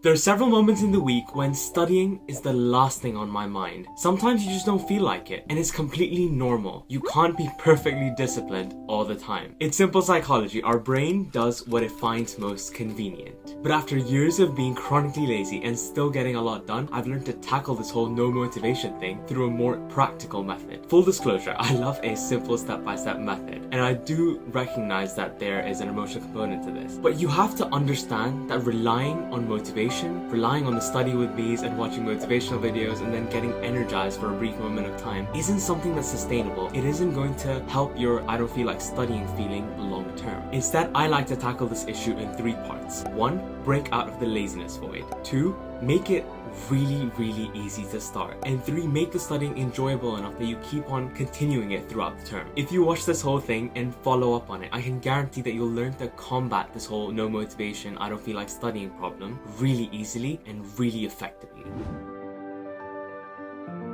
There are several moments in the week when studying is the last thing on my mind. Sometimes you just don't feel like it, and it's completely normal. You can't be perfectly disciplined all the time. It's simple psychology. Our brain does what it finds most convenient. But after years of being chronically lazy and still getting a lot done, I've learned to tackle this whole no motivation thing through a more practical method. Full disclosure, I love a simple step-by-step method, and I do recognize that there is an emotional component to this. But you have to understand that relying on motivation, relying on the study with bees and watching motivational videos and then getting energized for a brief moment of time isn't something that's sustainable. It isn't going to help your I don't feel like studying feeling long term. Instead, I like to tackle this issue in 3 parts. 1, break out of the laziness void. 2, make it really easy to start. And 3, make the studying enjoyable enough that you keep on continuing it throughout the term. If you watch this whole thing and follow up on it, I can guarantee that you'll learn to combat this whole no motivation, I don't feel like studying problem really easily and really effectively.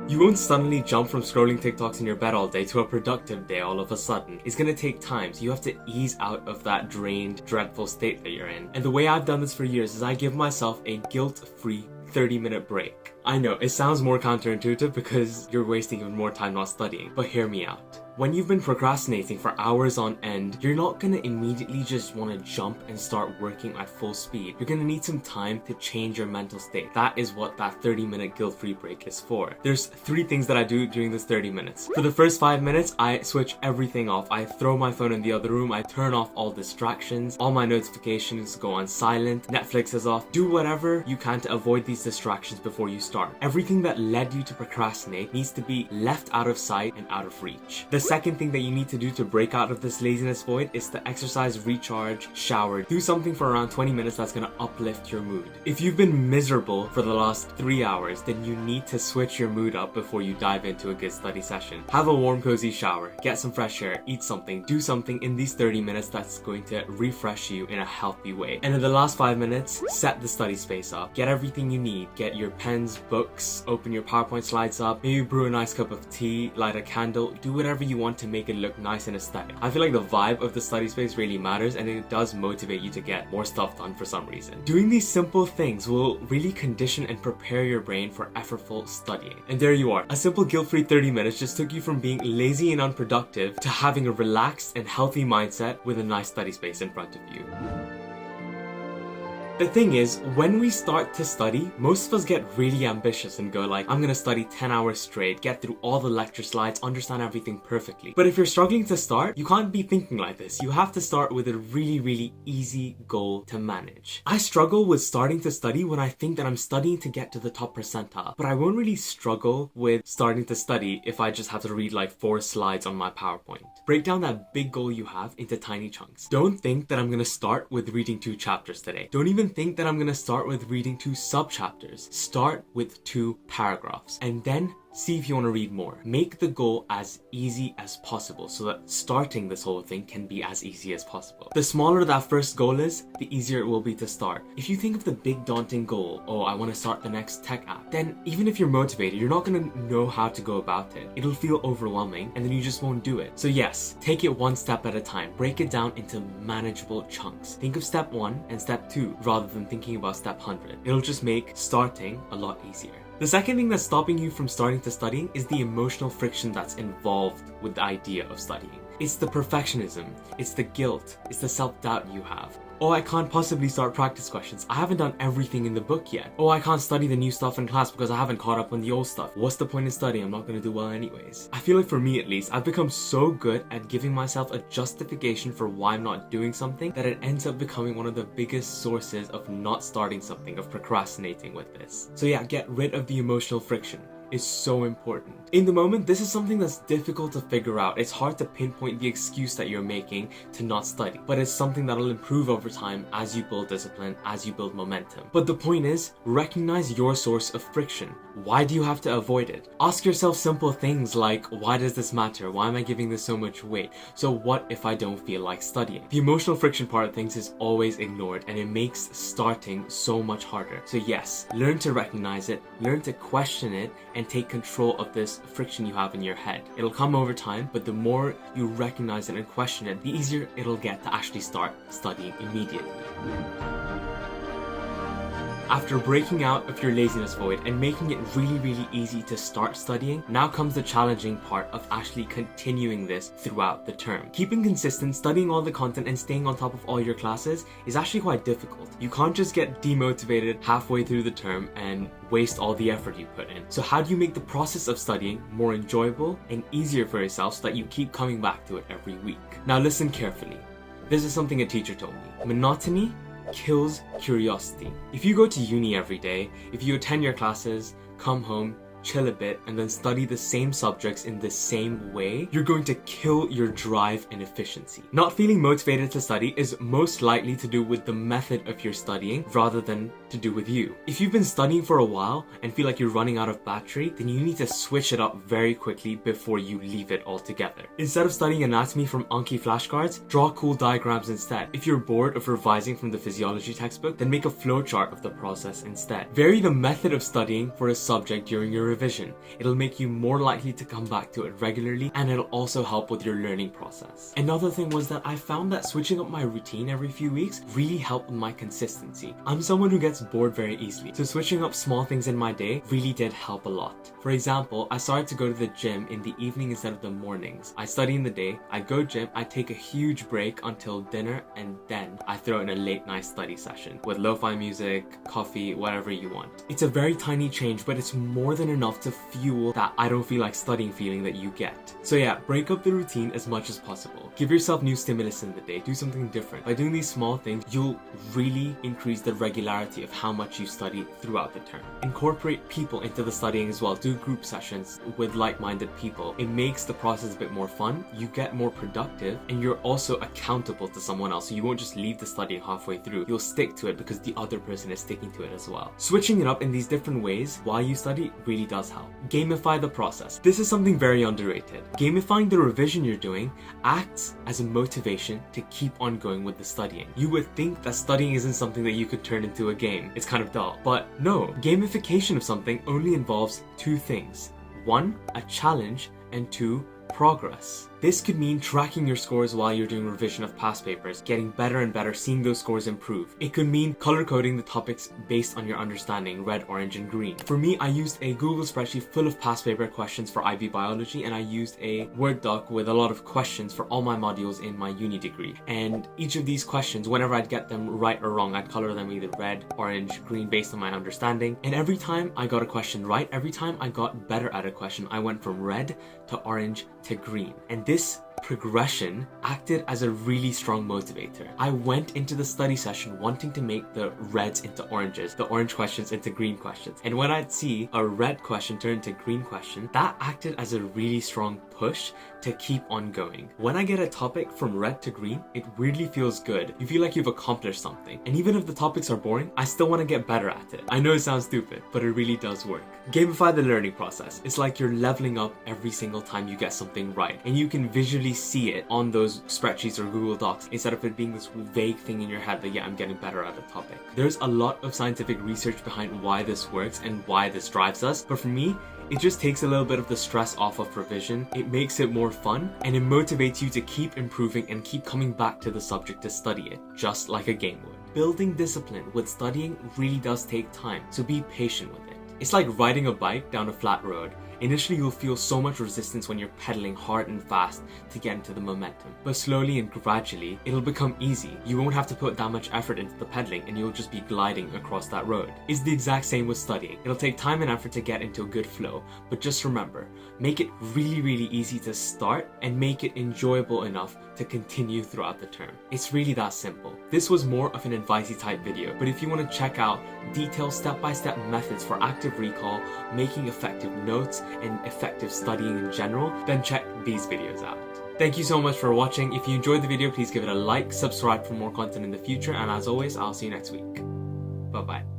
You won't suddenly jump from scrolling TikToks in your bed all day to a productive day all of a sudden. It's gonna take time, so you have to ease out of that drained, dreadful state that you're in. And the way I've done this for years is I give myself a guilt-free 30-minute break. I know, it sounds more counterintuitive because you're wasting even more time not studying, but hear me out. When you've been procrastinating for hours on end, you're not gonna immediately just want to jump and start working at full speed. You're gonna need some time to change your mental state. That is what that 30-minute guilt-free break is for. There's 3 things that I do during this 30 minutes. For the first 5 minutes, I switch everything off. I throw my phone in the other room, I turn off all distractions, all my notifications go on silent, Netflix is off. Do whatever you can to avoid these distractions before you start. Everything that led you to procrastinate needs to be left out of sight and out of reach. The second thing that you need to do to break out of this laziness void is to exercise, recharge, shower. Do something for around 20 minutes that's gonna uplift your mood. If you've been miserable for the last 3 hours, then you need to switch your mood up before you dive into a good study session. Have a warm, cozy shower, get some fresh air, eat something, do something in these 30 minutes that's going to refresh you in a healthy way. And in the last 5 minutes, set the study space up. Get everything you need. Get your pens, books, open your PowerPoint slides up, maybe brew a nice cup of tea, light a candle, do whatever you want to make it look nice and aesthetic. I feel like the vibe of the study space really matters, and it does motivate you to get more stuff done for some reason. Doing these simple things will really condition and prepare your brain for effortful studying. And there you are. A simple guilt-free 30 minutes just took you from being lazy and unproductive to having a relaxed and healthy mindset with a nice study space in front of you. The thing is, when we start to study, most of us get really ambitious and go like, I'm gonna study 10 hours straight, get through all the lecture slides, understand everything perfectly. But if you're struggling to start, you can't be thinking like this. You have to start with a really easy goal to manage. I struggle with starting to study when I think that I'm studying to get to the top percentile, but I won't really struggle with starting to study if I just have to read like 4 slides on my PowerPoint. Break down that big goal you have into tiny chunks. Don't think that I'm gonna start with reading 2 chapters today. Don't even think that I'm gonna start with reading 2 sub-chapters. Start with 2 paragraphs and then see if you want to read more. Make the goal as easy as possible so that starting this whole thing can be as easy as possible. The smaller that first goal is, the easier it will be to start. If you think of the big daunting goal, oh, I want to start the next tech app, then even if you're motivated, you're not going to know how to go about it. It'll feel overwhelming and then you just won't do it. So yes, take it one step at a time. Break it down into manageable chunks. Think of step 1 and step 2 rather than thinking about step 100. It'll just make starting a lot easier. The second thing that's stopping you from starting to study is the emotional friction that's involved with the idea of studying. It's the perfectionism, it's the guilt, it's the self-doubt you have. Oh, I can't possibly start practice questions. I haven't done everything in the book yet. Oh, I can't study the new stuff in class because I haven't caught up on the old stuff. What's the point in studying? I'm not going to do well anyways. I feel like for me at least, I've become so good at giving myself a justification for why I'm not doing something that it ends up becoming one of the biggest sources of not starting something, of procrastinating with this. So yeah, get rid of the emotional friction. Is so important. In the moment, this is something that's difficult to figure out. It's hard to pinpoint the excuse that you're making to not study, but it's something that'll improve over time as you build discipline, as you build momentum. But the point is, recognize your source of friction. Why do you have to avoid it? Ask yourself simple things like, why does this matter? Why am I giving this so much weight? So what if I don't feel like studying? The emotional friction part of things is always ignored, and it makes starting so much harder. So yes, learn to recognize it, learn to question it, and take control of this friction you have in your head. It'll come over time, but the more you recognize it and question it, the easier it'll get to actually start studying immediately. After breaking out of your laziness void and making it really easy to start studying, now comes the challenging part of actually continuing this throughout the term. Keeping consistent, studying all the content and staying on top of all your classes is actually quite difficult. You can't just get demotivated halfway through the term and waste all the effort you put in. So how do you make the process of studying more enjoyable and easier for yourself so that you keep coming back to it every week? Now listen carefully. This is something a teacher told me. Monotony kills curiosity. If you go to uni every day, if you attend your classes, come home, chill a bit, and then study the same subjects in the same way, you're going to kill your drive and efficiency. Not feeling motivated to study is most likely to do with the method of your studying rather than to do with you. If you've been studying for a while and feel like you're running out of battery, then you need to switch it up very quickly before you leave it altogether. Instead of studying anatomy from Anki flashcards, draw cool diagrams instead. If you're bored of revising from the physiology textbook, then make a flowchart of the process instead. Vary the method of studying for a subject during your revision. It'll make you more likely to come back to it regularly, and it'll also help with your learning process. Another thing was that I found that switching up my routine every few weeks really helped with my consistency. I'm someone who gets bored very easily, so switching up small things in my day really did help a lot. For example, I started to go to the gym in the evening instead of the mornings. I study in the day, I go gym, I take a huge break until dinner, and then I throw in a late night study session with lo-fi music, coffee, whatever you want. It's a very tiny change, but it's more than enough to fuel that I don't feel like studying feeling that you get. So yeah, break up the routine as much as possible. Give yourself new stimulus in the day, do something different. By doing these small things, you'll really increase the regularity of how much you study throughout the term. Incorporate people into the studying as well. Do group sessions with like-minded people. It makes the process a bit more fun, you get more productive, and you're also accountable to someone else. So you won't just leave the studying halfway through. You'll stick to it because the other person is sticking to it as well. Switching it up in these different ways while you study really does help. Gamify the process. This is something very underrated. Gamifying the revision you're doing acts as a motivation to keep on going with the studying. You would think that studying isn't something that you could turn into a game. It's kind of dull. But no, gamification of something only involves two things. One, a challenge, and two, progress. This could mean tracking your scores while you're doing revision of past papers, getting better and better, seeing those scores improve. It could mean color coding the topics based on your understanding, red, orange, and green. For me, I used a Google spreadsheet full of past paper questions for IB biology, and I used a Word doc with a lot of questions for all my modules in my uni degree. And each of these questions, whenever I'd get them right or wrong, I'd color them either red, orange, green based on my understanding. And every time I got a question right, every time I got better at a question, I went from red to orange to green. And this progression acted as a really strong motivator. I went into the study session wanting to make the reds into oranges, the orange questions into green questions. And when I'd see a red question turn into green question, that acted as a really strong push to keep on going. When I get a topic from red to green, it weirdly feels good. You feel like you've accomplished something. And even if the topics are boring, I still want to get better at it. I know it sounds stupid, but it really does work. Gamify the learning process. It's like you're leveling up every single time you get something right. And you can visually see it on those spreadsheets or Google Docs instead of it being this vague thing in your head that, yeah, I'm getting better at a topic. There's a lot of scientific research behind why this works and why this drives us. But for me, it just takes a little bit of the stress off of revision, it makes it more fun, and it motivates you to keep improving and keep coming back to the subject to study it, just like a game would. Building discipline with studying really does take time, so be patient with it. It's like riding a bike down a flat road. Initially, you'll feel so much resistance when you're pedaling hard and fast to get into the momentum. But slowly and gradually, it'll become easy. You won't have to put that much effort into the pedaling and you'll just be gliding across that road. It's the exact same with studying. It'll take time and effort to get into a good flow, but just remember, make it really easy to start and make it enjoyable enough to continue throughout the term. It's really that simple. This was more of an advice-y type video, but if you want to check out detailed step-by-step methods for active recall, making effective notes, and effective studying in general, then check these videos out. Thank you so much for watching. If you enjoyed the video, please give it a like, subscribe for more content in the future, and as always, I'll see you next week. Bye bye.